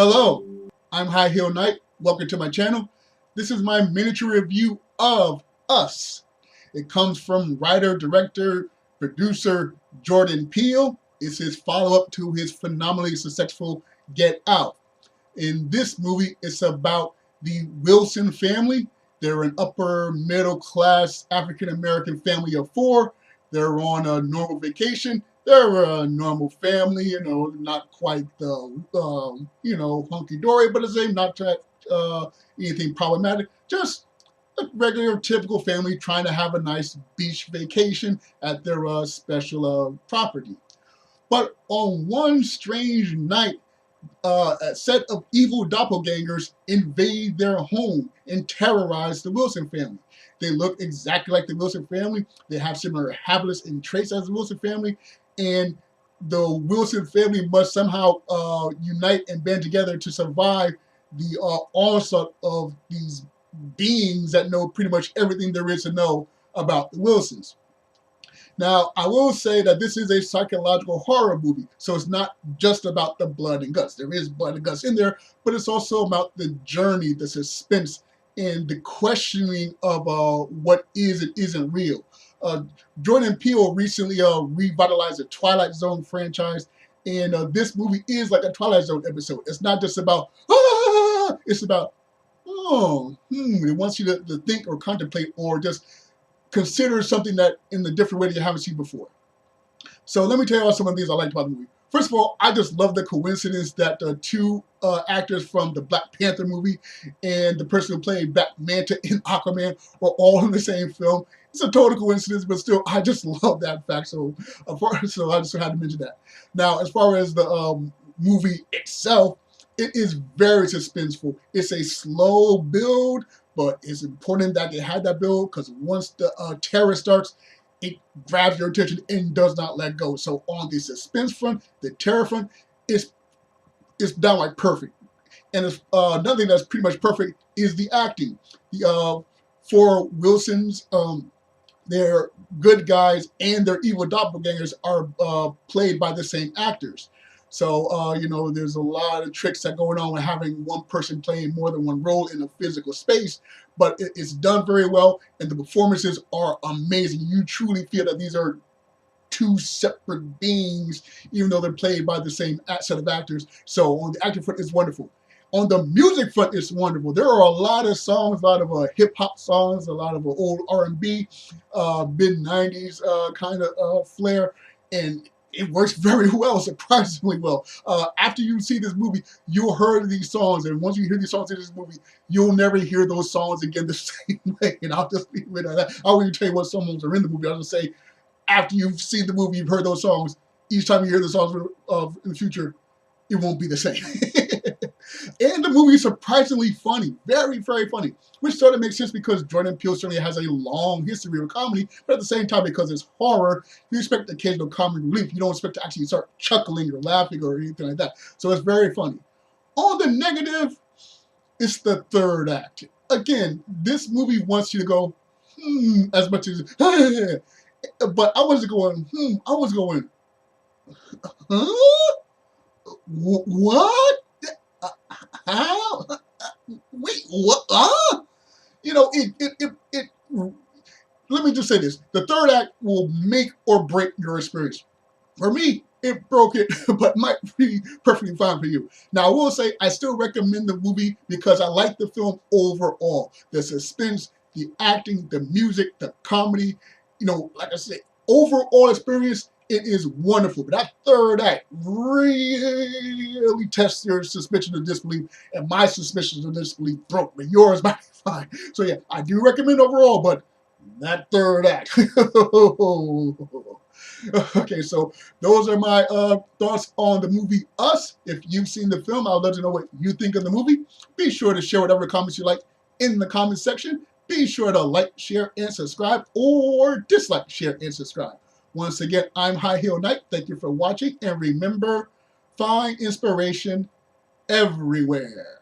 Hello, I'm High Heel Knight. Welcome to my channel. This is my miniature review of Us. It comes from writer, director, producer Jordan Peele. It's his follow-up to his phenomenally successful Get Out. In this movie, it's about the Wilson family. They're an upper middle class African-American family of 4. They're on a normal vacation. They're a normal family, not quite the, hunky-dory, but at the same not anything problematic. Just a regular, typical family trying to have a nice beach vacation at their special property. But on one strange night, a set of evil doppelgangers invade their home and terrorize the Wilson family. They look exactly like the Wilson family. They have similar habits and traits as the Wilson family. And the Wilson family must somehow unite and band together to survive the onslaught of these beings that know pretty much everything there is to know about the Wilsons. Now, I will say that this is a psychological horror movie, so it's not just about the blood and guts. There is blood and guts in there, but it's also about the journey, the suspense, and the questioning of what is and isn't real. Jordan Peele recently revitalized the Twilight Zone franchise, and this movie is like a Twilight Zone episode. It's not just about, it's about, it wants you to think or contemplate or just consider something that in a different way that you haven't seen before. So let me tell you all some of the things I liked about the movie. First of all, I just love the coincidence that the two actors from the Black Panther movie and the person who played Black Manta in Aquaman were all in the same film. It's a total coincidence, but still, I just love that fact. So I just had to mention that. Now, as far as the movie itself, it is very suspenseful. It's a slow build, but it's important that they had that build because once the terror starts, it grabs your attention and does not let go. So on the suspense front, the terror front, it's downright perfect. And another thing that's pretty much perfect is the acting. The 4 Wilsons, their good guys and their evil doppelgangers are played by the same actors. So, there's a lot of tricks that going on with having one person playing more than one role in a physical space, but it's done very well, and the performances are amazing. You truly feel that these are 2 separate beings, even though they're played by the same set of actors. So on the acting front, it's wonderful. On the music front, it's wonderful. There are a lot of songs, a lot of hip-hop songs, a lot of old R&B, mid-90s kind of flair, and it works very well, surprisingly well. After you see this movie, you'll hear these songs, and once you hear these songs in this movie, you'll never hear those songs again the same way. And I'll just leave it at that. I won't even tell you what songs are in the movie. I'll just say, after you've seen the movie, you've heard those songs, each time you hear the songs in the future, it won't be the same. And the movie is surprisingly funny, very, very funny, which sort of makes sense because Jordan Peele certainly has a long history of comedy, but at the same time, because it's horror, you expect occasional comic relief. You don't expect to actually start chuckling or laughing or anything like that. So it's very funny. On the negative, it's the third act. Again, this movie wants you to go, as much as, but I wasn't going, I was going, huh? What? How? Wait, what? Let me just say this. The third act will make or break your experience. For me, it broke it, but might be perfectly fine for you. Now, I will say I still recommend the movie because I like the film overall. The suspense, the acting, the music, the comedy, like I said, overall experience, it is wonderful, but that third act really tests your suspicion of disbelief, and my suspicions of disbelief broke, but yours might be fine. So yeah, I do recommend overall, but that third act. Okay, so those are my thoughts on the movie Us. If you've seen the film, I'd love to know what you think of the movie. Be sure to share whatever comments you like in the comments section. Be sure to like, share, and subscribe, or dislike, share, and subscribe. Once again, I'm High Heel Knight. Thank you for watching, and remember, find inspiration everywhere.